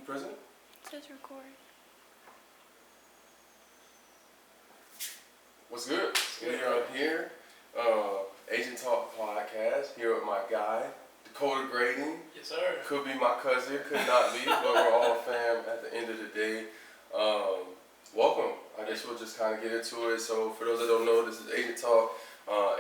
Present? It says record. What's good? We are here, Agent Talk Podcast, here with my guy, Dakota Grady. Yes, sir. Could be my cousin, could not be, but we're all fam at the end of the day. Welcome. I guess we'll just kind of get into it. So for those that don't know, this is Agent Talk.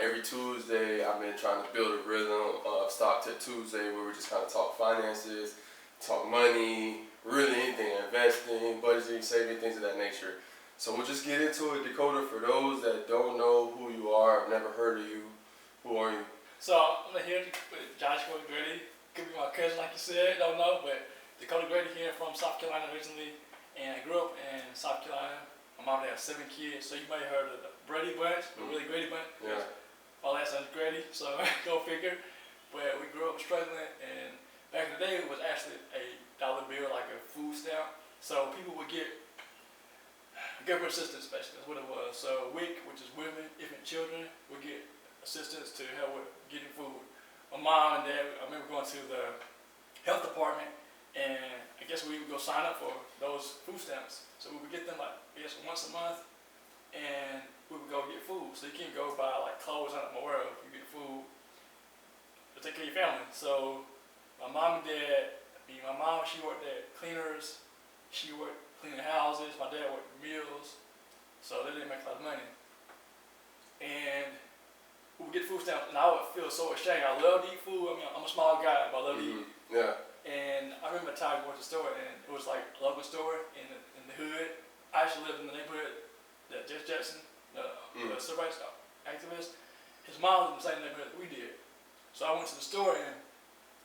Every Tuesday, I've been trying to build a rhythm of Stock Tip Tuesday where we just kind of talk finances, talk money, really anything, investing, budgeting, saving, things of that nature. So we'll just get into it. Dakota, for those that don't know who you are, I've never heard of you, who are you? So I'm here with Dakota Grady. Could be my cousin, like you said. Don't know, but Dakota Grady here from South Carolina originally, and I grew up in South Carolina. My mom had 7 kids, so you may have heard of the Brady Bunch, the really Grady Bunch. Yeah. My last name is Grady, so go figure. But we grew up struggling, and back in the day, it was actually a dollar bill, like a food stamp. So people would get government assistance, basically, that's what it was. So WIC, which is Women, Infant Children, would get assistance to help with getting food. My mom and dad, I remember going to the health department, and I guess we would go sign up for those food stamps. So we would get them, like, I guess once a month, and we would go get food. So you can't go buy like clothes out of my world. You get food to take care of your family. So my mom and dad, my mom, she worked at cleaners. She worked cleaning houses. My dad worked meals. So they didn't make a lot of money. And we would get food stamps, and I would feel so ashamed. I love to eat food. I mean, I'm a small guy, but I love to eat. Yeah. And I remember a time going to the store, and it was like a local store in the hood. I actually lived in the neighborhood that Jess Jackson, the civil rights activist, his mom lived in the same neighborhood that we did. So I went to the store, and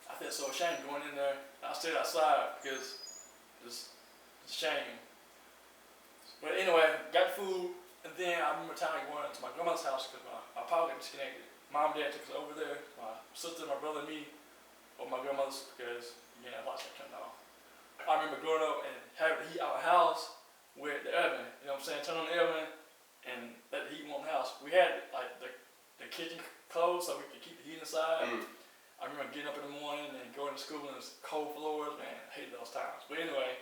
I felt so ashamed going in there. I stayed outside because it's shame. But anyway, got food, and then I remember time going to my grandmother's house because my power got disconnected. Mom and dad took us over there, my sister, my brother, and me, or my grandmother's, because the lights got turned off. I remember growing up and having to heat our house with the oven. You know what I'm saying? Turn on the oven and let the heat warm the house. We had like the kitchen closed so we could keep the heat inside. I remember getting up in the morning and going to school and it was cold floors. Man, I hated those times. But anyway,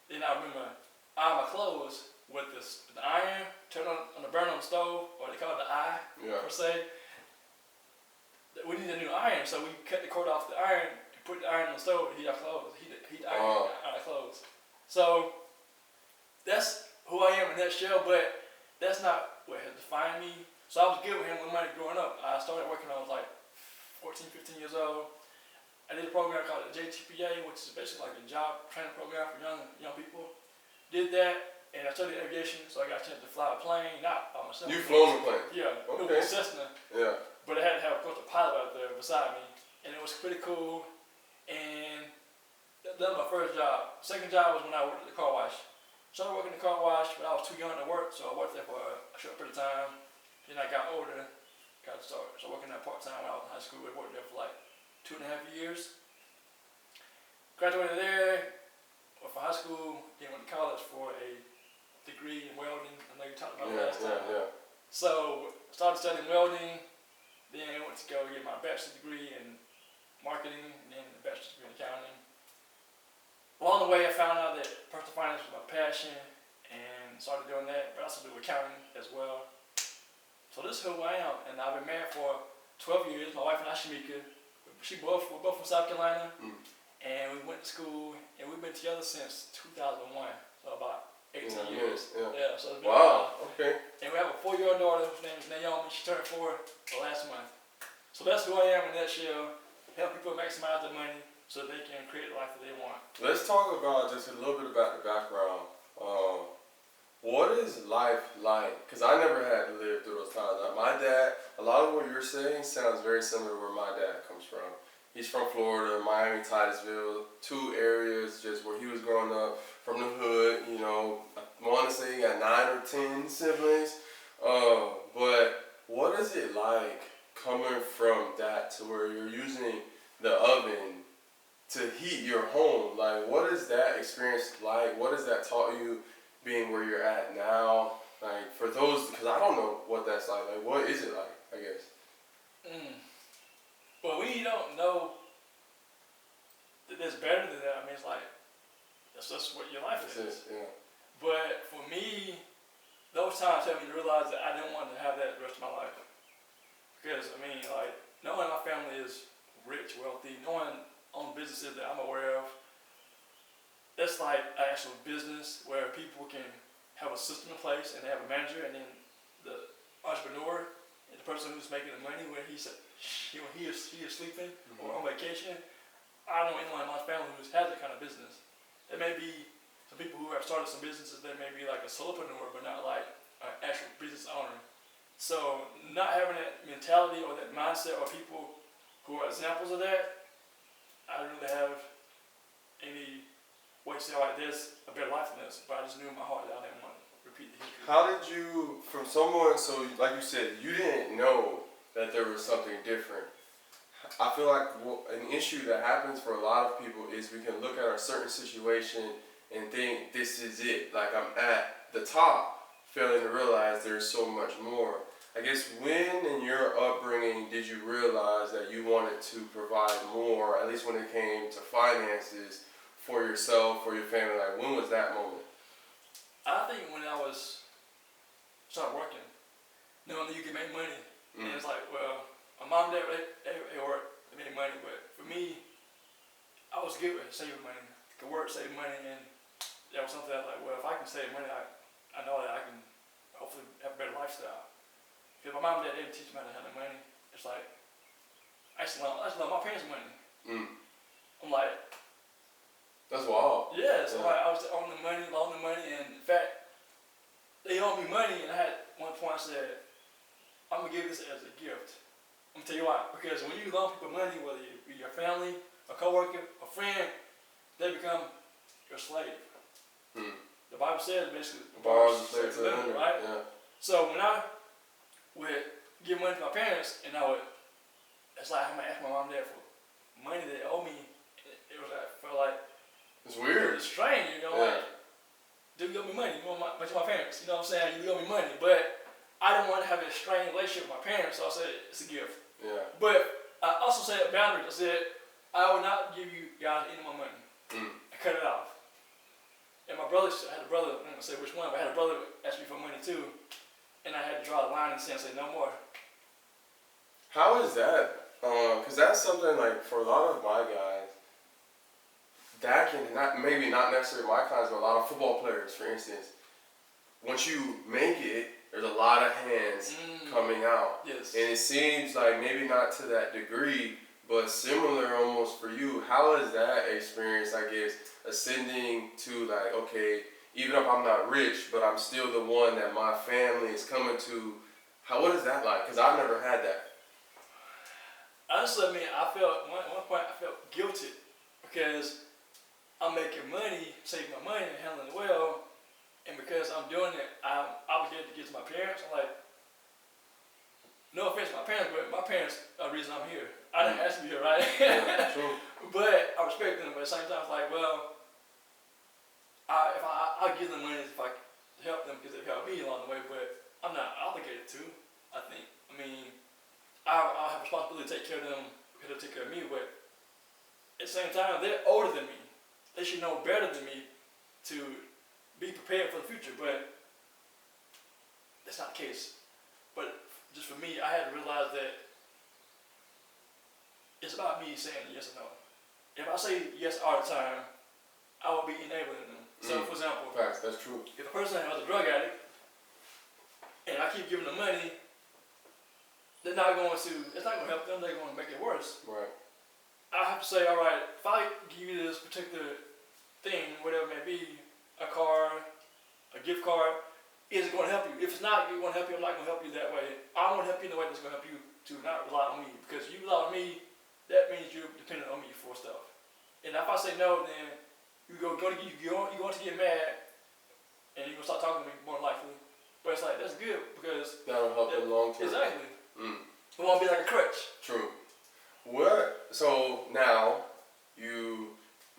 then I remember ironing my clothes with the iron, turn on the burner on the stove, or they call it the eye, per se. We needed a new iron, so we cut the cord off the iron and put the iron on the stove to heat our clothes, heat the iron our clothes. So that's who I am in that shell, but that's not what has defined me. So I was good with handling money growing up. I started working when I was like 14, 15 years old. I did a program called the JTPA, which is basically like a job training program for young people. Did that, and I studied aviation, so I got a chance to fly a plane, not by myself. You flown the plane? Yeah, okay. It was Cessna. Yeah. But I had to have, of course, a pilot out there beside me, and it was pretty cool. And that was my first job. Second job was when I worked at the car wash. Started working at the car wash, but I was too young to work, so I worked there for a short period of time. Then I got older, got started. So working there part time when I was in high school. I worked there for like 2.5 years. Graduated there for high school, then went to college for a degree in welding. I know you talked about it last time. Yeah. So started studying welding. Then I went to go get my bachelor's degree in marketing, and then the bachelor's degree in accounting. Along the way, I found out that personal finance was my passion, and started doing that, but I also do accounting as well. So this is who I am, and I've been married for 12 years. My wife and I, Shamika, we're both from South Carolina, and we went to school, and we've been together since 2001, so about 18 years. Yeah, so it's been a while. Okay. And we have a 4-year-old daughter whose name is Naomi. She turned 4 last month. So that's who I am in that shell. Help people maximize their money so they can create the life that they want. Let's talk about just a little bit about the background. What is life like? Because I never had to live through those times. Like my dad, a lot of what you're saying sounds very similar to where my dad comes from. He's from Florida, Miami, Titusville, 2 areas just where he was growing up from the hood. You know, I want to say he got 9 or 10 siblings. But what is it like coming from that to where you're using the oven to heat your home? Like, what is that experience like? What has that taught you being where you're at now? Like, for those, because I don't know what that's like. Like, what is it like, I guess? Well, we don't know that there's better than that. I mean, it's like that's what your life is. Yeah. But for me, those times helped me to realize that I didn't want to have that the rest of my life. Because, I mean, like, knowing my family is rich, wealthy, knowing on businesses that I'm aware of, that's like an actual business where people can have a system in place and they have a manager, and then the entrepreneur, and the person who's making the money when he is sleeping or on vacation. I don't know anyone in my family who has that kind of business. There may be some people who have started some businesses that may be like a solopreneur, but not like an actual business owner. So not having that mentality or that mindset or people who are examples of that, I don't really have any way to say like this, a better life than this, but I just knew in my heart that I didn't want to repeat the history. How did you, from someone, so like you said, you didn't know that there was something different. I feel like an issue that happens for a lot of people is we can look at a certain situation and think this is it. Like I'm at the top, failing to realize there's so much more. I guess when in your upbringing did you realize that you wanted to provide more, at least when it came to finances for yourself, for your family? Like when was that moment? I think when I was started working, knowing that you can make money, and it's like, well, my mom and dad they work, they make money, but for me, I was good with saving money. Could work, save money, and that was something I was like, well, if I can save money, I know that I can hopefully have a better lifestyle. Because my mom and dad didn't teach me how to handle money. It's like, I used to love my parents' money. I'm like, that's wild. yeah, so like I was owing the money, and in fact, they owed me money, and I had one point I said, I'm gonna give this as a gift. I'm gonna tell you why. Because when you loan people money, whether it be your family, a coworker, a friend, they become your slave. The Bible says basically, the borrows the slave to the owner, right? Yeah. So when I would give money to my parents, and it's like I'm gonna ask my mom and dad for money they owe me. It was like, felt like it's weird. It's strange, you know, like, dude, you owe me money. You owe to my parents, you know what I'm saying? You owe me money, but I didn't want to have a strained relationship with my parents, so I said it's a gift. Yeah. But I also set boundaries. I said I will not give you guys any more money. I cut it off. And my brother, I had a brother, I'm gonna say which one, but I had a brother ask me for money too, and I had to draw a line in the sand and say no more. How is that? Because that's something like for a lot of my guys, that can maybe not necessarily my clients, but a lot of football players, for instance. Once you make it, there's a lot of hands coming out. Yes. And it seems like maybe not to that degree, but similar almost for you. How is that experience, I guess, ascending to like, okay, even if I'm not rich, but I'm still the one that my family is coming to. What is that like? Because I've never had that. Honestly, I mean, at one point I felt guilty because I'm making money, saving my money, and handling it well. And because I'm doing it, I'm obligated to give to my parents. I'm like, no offense to my parents, but my parents are the reason I'm here. I didn't ask to be here, right? Yeah, true. But I respect them, but at the same time, it's like, well, I'll give them money if I help them because they helped me along the way, but I'm not obligated to. I mean, I'll have responsibility to take care of them because they'll take care of me, but at the same time, they're older than me. They should know better than me to be prepared for the future, but that's not the case. But just for me, I had to realize that it's about me saying yes or no. If I say yes all the time, I will be enabling them. So, for example, facts, that's true. if a person has a drug addict and I keep giving them money, it's not going to help them, they're going to make it worse. Right. I have to say, all right, if I give you this particular thing, whatever it may be, a car, a gift card, is it going to help you? If it's not going to help you, I'm not going to help you that way. I want to help you in the way that's going to help you to not rely on me. Because you rely on me, that means you're dependent on me for stuff. And if I say no, then you're going to get mad, and you're going to start talking to me more likely. But it's like, that's good, because that'll help them long term. Exactly. It won't be like a crutch. True. So now you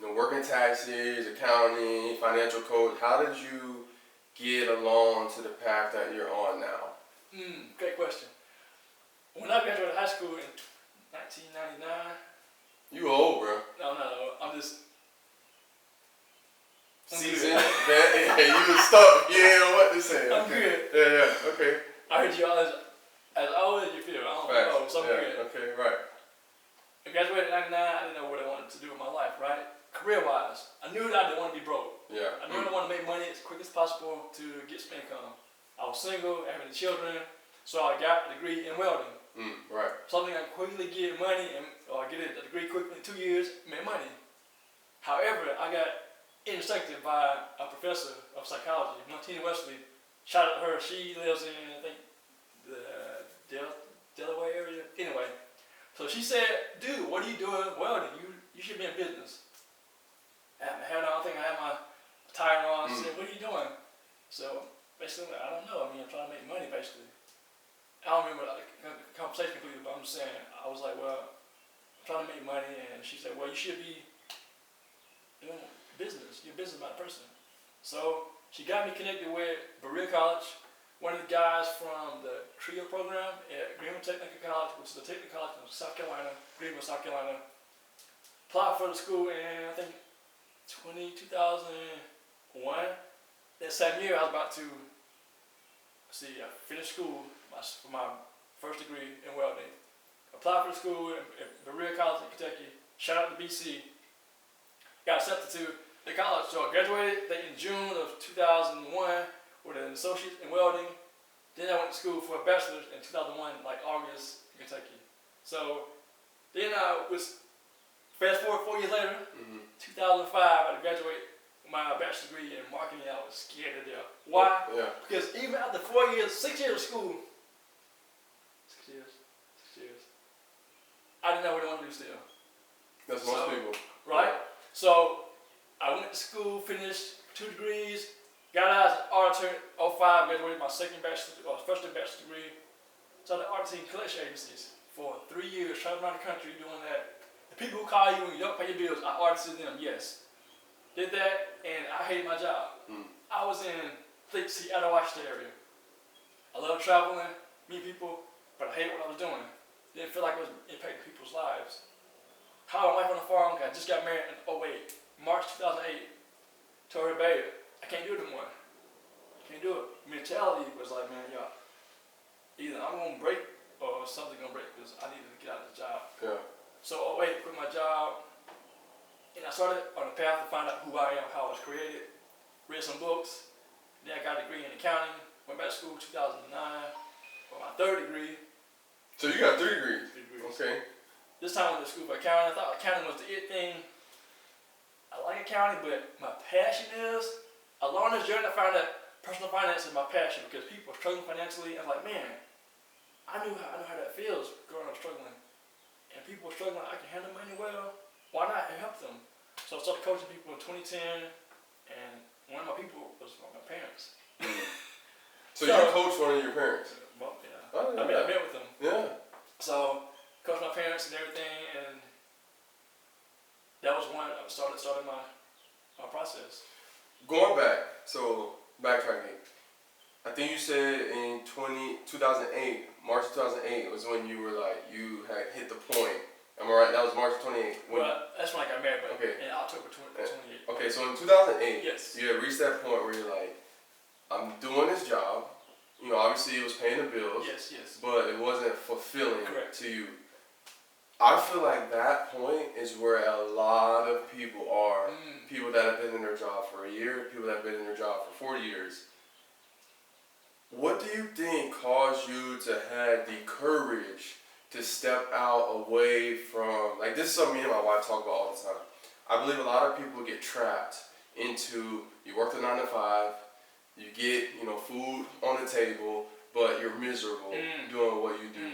know, working taxes, accounting, financial code. How did you get along to the path that you're on now? Great question. When I graduated high school in 1999. You old, bro. No, I'm not old. I'm just. seasoned vet, and you was stuck. You didn't know what to say. I'm Okay. good. Yeah. Okay. I heard you as old as you feel. I don't know, so I'm good. Okay. Right. I graduated in 99, I didn't know what I wanted to do with my life, right? Career-wise, I knew that I didn't want to be broke. Yeah. I knew I wanted to make money as quick as possible to get some income. I was single, having children, so I got a degree in welding. Right. Something I quickly get money or get a degree quickly in 2 years, make money. However, I got intersected by a professor of psychology, Martina Wesley. Shout out to her. She lives in, I think, the Delaware area. Anyway, so she said, "Dude, what are you doing welding? You should be in business." I think I had my tire on. She said, "What are you doing?" So basically, I don't know. I mean, I'm trying to make money, basically. I don't remember the conversation completely, but I'm just saying, I was like, well, I'm trying to make money, and she said, well, you should be doing business. You're a business-minded person. So she got me connected with Berea College, one of the guys from the TRIO program at Greenville Technical College, which is a technical college in South Carolina, Greenville, South Carolina. Applied for the school in, I think, 2001. That same year, I was about to, I finished school for my first degree in welding. Applied for the school at Berea College in Kentucky. Shout out to BC. Got accepted to the college. So I graduated in June of 2001 with an associate in welding. Then I went to school for a bachelor's in 2001, like August, in Kentucky. So then I was, fast forward 4 years later, 2005, I graduated my bachelor's degree in marketing. I was scared to death. Why? Yeah. Because even after 4 years, 6 years of school, 6 years, I didn't know what I wanted to do still. That's most people. Right? So I went to school, finished 2 degrees, got out as an auditor, 05, graduated my first bachelor's degree. Started auditing collection agencies for 3 years, traveling around the country doing that. The people who call you when you don't pay your bills, I audited them, yes. Did that, and I hated my job. I was in Seattle, Washington area. I love traveling, meet people, but I hated what I was doing. Didn't feel like it was impacting people's lives. Called my wife on the phone. I just got married in 08, March 2008. Told her, babe, I can't do it anymore. Can't do it. Mentality was like, man, y'all, either I'm gonna break or something's gonna break because I needed to get out of the job. Yeah. So 08, quit my job, and I started on a path to find out who I am, how I was created. Read some books. Then I got a degree in accounting. Went back to school 2009 for my 3rd degree. So you got 3 degrees. 3 degrees. Okay. This time I went to school for accounting. I thought accounting was the it thing. I like accounting, but my passion is, along this journey I found that personal finance is my passion because people are struggling financially. I was like, man, I know how that feels growing up struggling. And people are struggling, I can handle money well. Why not help them? So I started coaching people in 2010, and one of my people was my parents. So you coached one of your parents? Well, yeah. Oh, yeah. I met with them. Yeah. So coached my parents and everything, and that was when I started my process. Going back, so backtracking. I think you said in 2008, March 2008 was when you were like, you had hit the point. Am I right? That was March 28th. Well, that's when I got married, but Okay. in October 28th. Okay, so in 2008, Yes. you had reached that point where you're like, I'm doing this job. You know, obviously it was paying the bills. Yes. But it wasn't fulfilling Correct. to you. I feel like that point is where a lot of people are. People that have been in their job for a year, people that have been in their job for 40 years. What do you think caused you to have the courage to step out away from, like this is something me and my wife talk about all the time. I believe a lot of people get trapped into, you work the 9 to 5, you get, food on the table, but you're miserable doing what you do.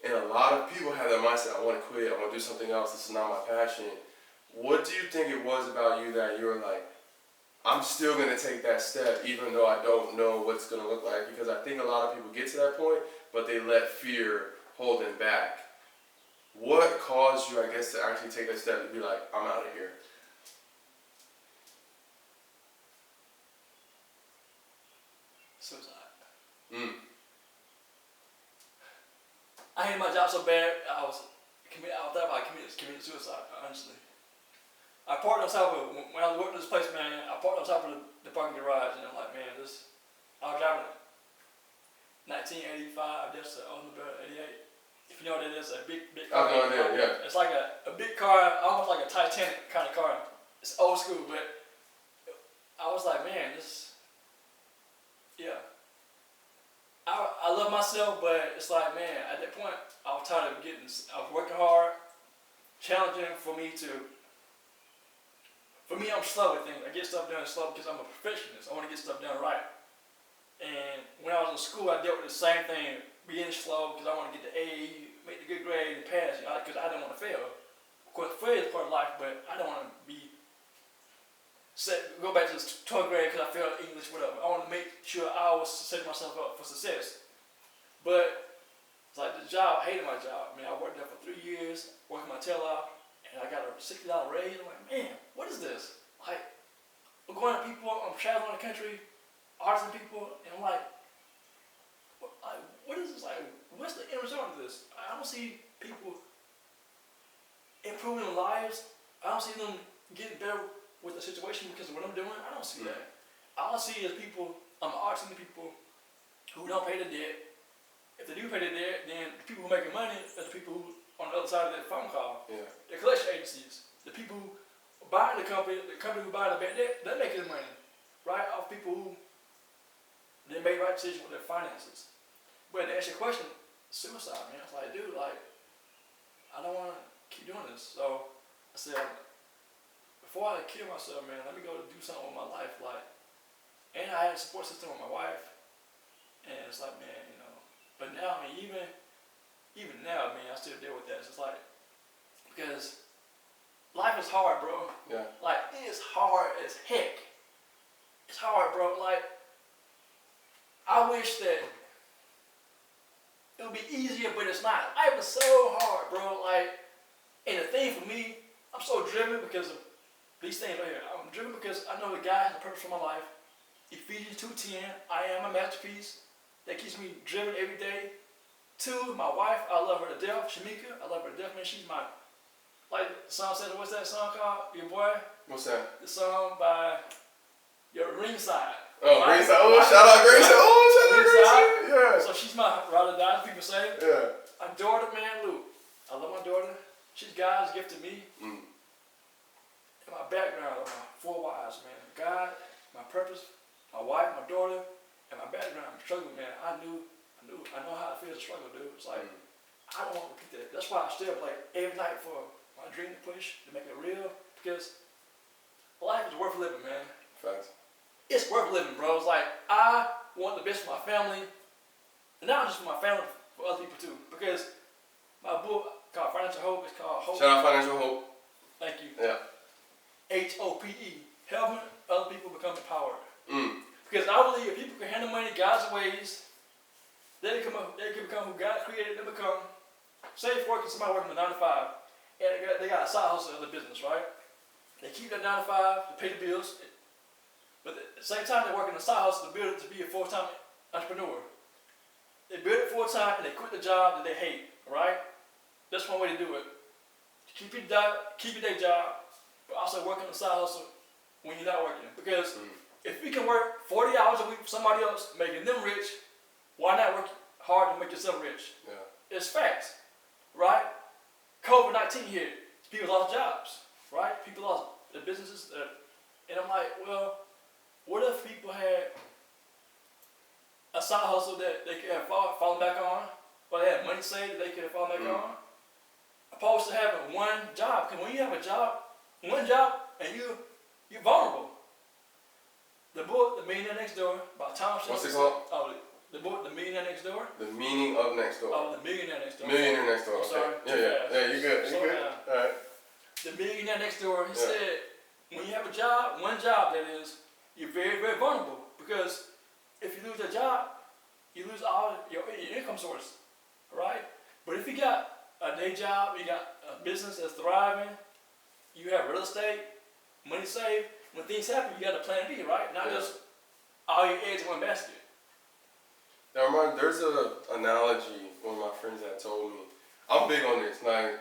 And a lot of people have that mindset, I want to quit, I want to do something else, this is not my passion. What do you think it was about you that you were like, I'm still going to take that step even though I don't know what's going to look like? Because I think a lot of people get to that point, but they let fear hold them back. What caused you, I guess, to actually take that step and be like, I'm out of here? Suicide. I hated my job so bad, I thought about committing suicide, honestly. I parked outside, when I worked at this place, man, I parked on top of the parking garage, and I'm like, man, I was driving a 1985, that's an Oldsmobile 88. If you know what it is, a big car. I have no idea, yeah. It's like a big car, almost like a Titanic kind of car. It's old school, but I was like, man, yeah. I love myself, but it's like, man, at that point, I was tired of I was working hard, challenging for me, I'm slow with things. I get stuff done slow because I'm a perfectionist. I want to get stuff done right. And when I was in school, I dealt with the same thing, being slow because I want to get the A, make the good grade, and pass, because I didn't want to fail. Of course, fail is part of life, but I don't want to go back to the 12th grade because I failed English, whatever. I want to make sure I was setting myself up for success. But it's like the job, I hated my job. I mean, I worked there for 3 years, working my tail off, and I got a $60 raise. I'm like, man, what is this? Like, I'm going to people, I'm traveling the country, artists and people, and I'm like, what is this? Like, what's the end result of this? I don't see people improving their lives. I don't see them getting better with the situation because of what I'm doing. I don't see that. All I see is people, I'm artists and people who don't pay the debt. If they do pay the debt, then the people who are making money are the people who on the other side of that phone call. Yeah. The collection agencies, the people who buy the company who buy the bad debt, they're making money, right? Off people who they make right decisions with their finances. But to answer your question, suicide, man. It's like, dude, like, I don't want to keep doing this. So I said, before I kill myself, man, let me go do something with my life, like. And I had a support system with my wife, and it's like, man, you know. But now, I mean, even now, man, I still deal with that. It's just like, because life is hard, bro. Yeah. Like, it is hard as heck. It's hard, bro. Like, I wish that it would be easier, but it's not. Life is so hard, bro. Like, and the thing for me, I'm so driven because of these things right here. I'm driven because I know the God has a purpose for my life. Ephesians 2:10, I am a masterpiece. That keeps me driven every day. 2, my wife, I love her to death. Shamika, I love her to death, man. She's my, like the song said, what's that song called? Your boy? What's that? The song by Your Ringside. Oh, Right? Ringside. Oh, Right? shout out Gracie. Right? Oh, shout out Ringside. Gracie. Yeah. So she's my ride or die, people say. Yeah. My daughter, man, Luke. I love my daughter. She's God's gift to me. Mm. And my background are my 4 wives, man. God, my purpose, my wife, my daughter, and my background. I'm struggling, man. I know how it feels to struggle, dude. It's like, I don't want to repeat that. That's why I stay up like every night for my dream to push, to make it real. Because life is worth living, man. Facts. It's worth living, bro. It's like, I want the best for my family. And not just for my family, for other people too. Because my book called Financial Hope is called Hope. Shout out Financial Hope. Thank you. Yeah. HOPE. Helping other people become empowered. Mm. Because I believe if people can handle money God's ways, they can become who God created them to become. Say if somebody working a 9 to 5, and they got a side hustle in the business, right? They keep that 9 to 5 to pay the bills, but at the same time they're working a side hustle to build it to be a full-time entrepreneur. They build it full-time and they quit the job that they hate, right? That's one way to do it. Keep your day job, but also work on the side hustle when you're not working. Because if you can work 40 hours a week for somebody else, making them rich, why not work hard to make yourself rich? Yeah. It's facts, right? COVID-19 hit, people lost jobs, right? People lost their businesses, and I'm like, well, what if people had a side hustle that they could have fallen back on, or they had money saved that they could have fallen back on, opposed to having one job? Because when you have one job, and you're vulnerable. The book, The Millionaire Next Door, by Tom Shelby. What's it called? Oh, the book, The Millionaire Next Door. The meaning of next door. Oh, The Millionaire Next Door. Millionaire next door. Okay. Sorry, Yeah, you good. You good. All right. The Millionaire Next Door, he said, when you have a job, one job that is, you're very, very vulnerable. Because if you lose that job, you lose all your income source, right? But if you got a day job, you got a business that's thriving, you have real estate, money saved, when things happen, you got a plan B, right? Not just all your eggs in one basket. Now, there's an analogy one of my friends had told me. I'm big on this. Like,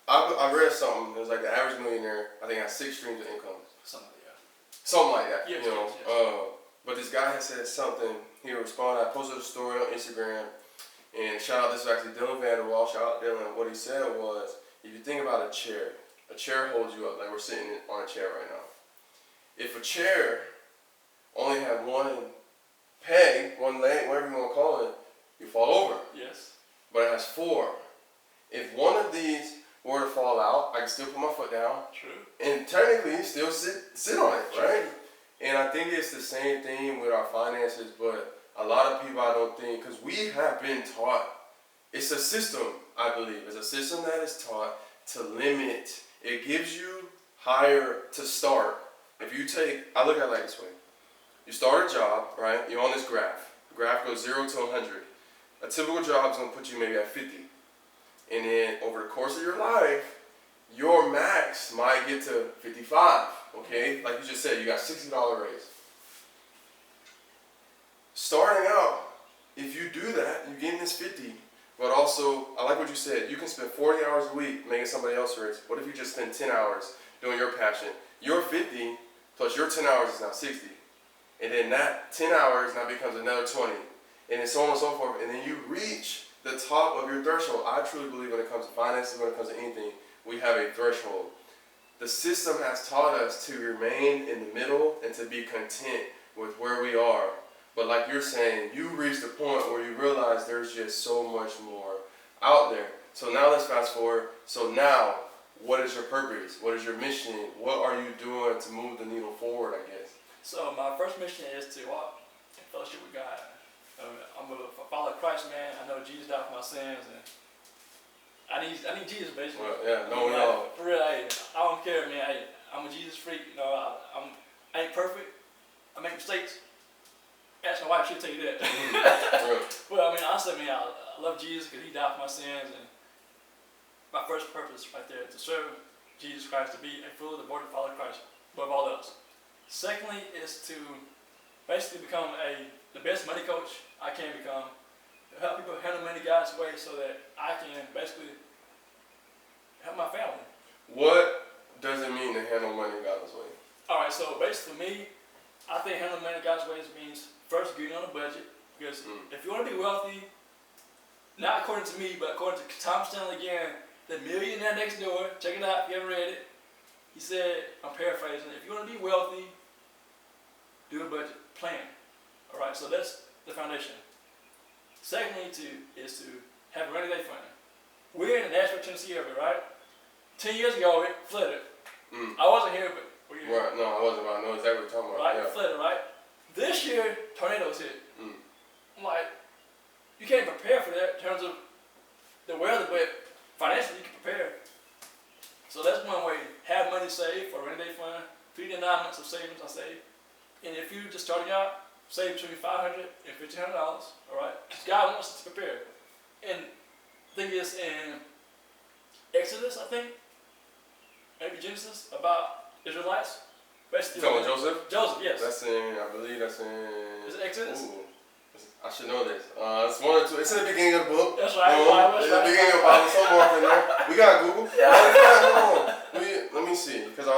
I read something. It was like the average millionaire, I think, has 6 streams of income. Something like that. something like that. Yes, you know. yes. But this guy had said something. He responded. I posted a story on Instagram, and shout out, this is actually Dylan Vanderwall. Shout out Dylan. What he said was, if you think about a chair holds you up. Like we're sitting on a chair right now. If a chair only had one peg, one leg, whatever you want to call it, you fall over. Yes. But it has four. If one of these were to fall out, I can still put my foot down. True. And technically still sit on it, True. right? And I think it's the same thing with our finances, but a lot of people, I don't think, because we have been taught, it's a system, I believe. It's a system that is taught to limit. It gives you higher to start. If you take, I look at it like this way. You start a job, right? You're on this graph. The graph goes 0 to 100. A typical job is going to put you maybe at 50. And then over the course of your life, your max might get to 55, okay? Like you just said, you got $60 raise. Starting out, if you do that, you're getting this 50, but also, I like what you said, you can spend 40 hours a week making somebody else rich. What if you just spend 10 hours doing your passion? Your 50 plus your 10 hours is now 60. And then that 10 hours now becomes another 20. And then so on and so forth. And then you reach the top of your threshold. I truly believe when it comes to finances, when it comes to anything, we have a threshold. The system has taught us to remain in the middle and to be content with where we are. But like you're saying, you reach the point where you realize there's just so much more out there. So now let's fast forward. So now, what is your purpose? What is your mission? What are you doing to move the needle forward, I guess? So my first mission is to walk in fellowship with God. I'm a follower of Christ, man. I know Jesus died for my sins, and I need Jesus, basically. Well, yeah, no, we all. For real, I don't care, man. I'm a Jesus freak. You know, I ain't perfect. I make mistakes. Ask my wife, she'll tell you that. But I mean, honestly, man, I love Jesus because He died for my sins, and my first purpose right there is to serve Jesus Christ, to be a fully devoted follower of Christ above all else. Secondly, is to basically become the best money coach I can become, to help people handle money God's way so that I can basically help my family. What does it mean to handle money God's way? All right, so basically for me, I think handling money God's ways means first getting on a budget, because if you want to be wealthy, not according to me, but according to Tom Stanley again, the millionaire next door, check it out if you haven't read it. He said, I'm paraphrasing, if you want to be wealthy, do a budget plan. All right, so that's the foundation. Secondly, is to have a rainy day fund. We're in the Nashville, Tennessee area, right? 10 years ago, it flooded. I wasn't here, but were you here? Right, no, I wasn't. But I know exactly what you're talking about. Right, Yeah. it flooded, right? This year, tornadoes hit. I'm like, you can't prepare for that in terms of the weather, but financially you can prepare. So that's one way. Have money saved for a rainy day fund. 3 to 9 months of savings, I save. And if you're just starting out, save between $500 and $1,500, all right? Because God wants us to prepare. And the thing is, in Exodus, I think, maybe Genesis, about Israelites. Basically, You talking about Joseph? Joseph, yes. That's in, I believe that's in. Is it Exodus? Ooh, I should know this. It's one or two. It's in the beginning of the book. That's right. It's in the beginning of the Bible, somewhere up in there. We got Google. Yeah. Let me see, because I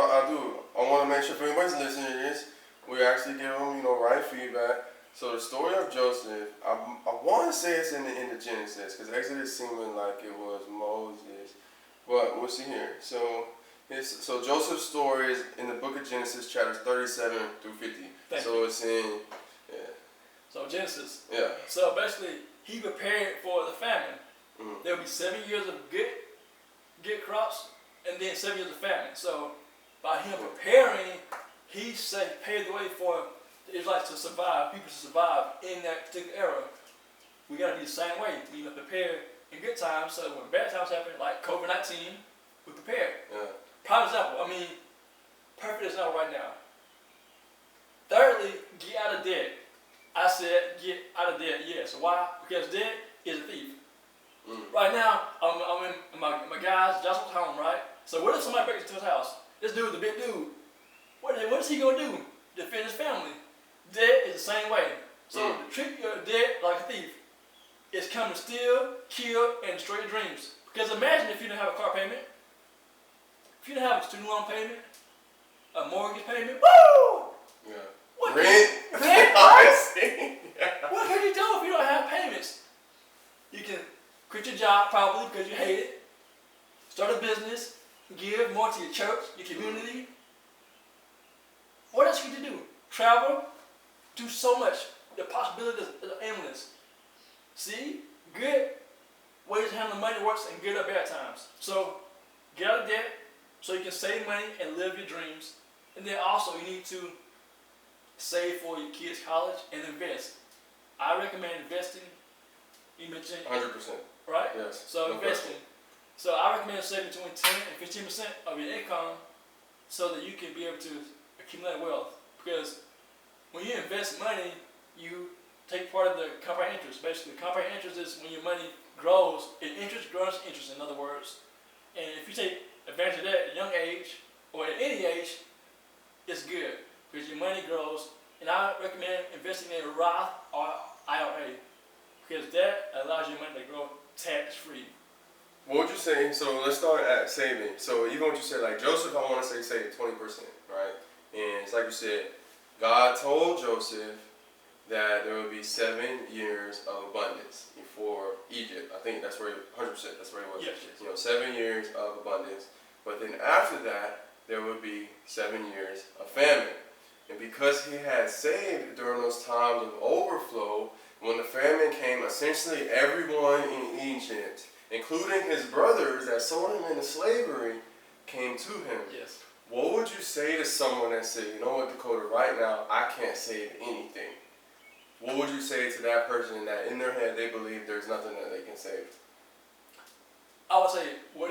want to make sure if anybody's listening to this, we actually give them, right feedback. So the story of Joseph, I want to say it's in the Genesis, because Exodus seeming like it was Moses, but we'll see here. So Joseph's story is in the book of Genesis, chapters 37 through 50. It's in, So Genesis. yeah. So basically, he prepared for the famine. There will be 7 years of good crops, and then 7 years of famine. So by him preparing, he paved the way for the Israelites to survive, people to survive in that particular era. We got to be the same way. We got to prepare in good times, so when bad times happen, like COVID-19, we prepare. Yeah. Prime example, perfect example right now. Thirdly, get out of debt. I said get out of debt, yes. Why? Because debt is a thief. Right now, I'm in my guy's Joshua's home, right? So what if somebody breaks into his house? This dude's a big dude. What is he going to do? Defend his family. Debt is the same way. So treat your debt like a thief. It's come to steal, kill, and destroy your dreams. Because imagine if you didn't have a car payment, if you didn't have a student loan payment, a mortgage payment, woo! Rent. Rent, I right? see. Yeah. What can you do if you don't have payments? You can quit your job probably because you hate it. Start a business. Give more to your church, your community. What else can you do? Travel. Do so much. The possibilities are endless. See? Good ways to handle money works in good or bad times. So get out of debt so you can save money and live your dreams. And then also you need to save for your kids' college and invest. I recommend investing. You mentioned 100%. right? Yes. So No investing. question. So I recommend saving between 10 and 15% of your income so that you can be able to accumulate wealth. Because when you invest money, you take part of the compound interest. Basically, compound interest is when your money grows, and interest grows interest, in other words. And if you take advantage of that at a young age, or at any age, it's good because your money grows. And I recommend investing in a Roth or IRA because that allows your money to grow tax-free. What would you say? So let's start at saving. So even what you said, like Joseph, I want to say save 20%, right? And it's like you said, God told Joseph that there would be 7 years of abundance before Egypt. I think that's where 100%. That's where he was. Yes, yes. You know, 7 years of abundance. But then after that, there would be 7 years of famine. And because he had saved during those times of overflow, when the famine came, essentially everyone in Egypt, including his brothers that sold him into slavery, came to him. Yes. What would you say to someone that said, you know what, Dakota, right now I can't save anything? What would you say to that person that in their head they believe there's nothing that they can save? I would say, what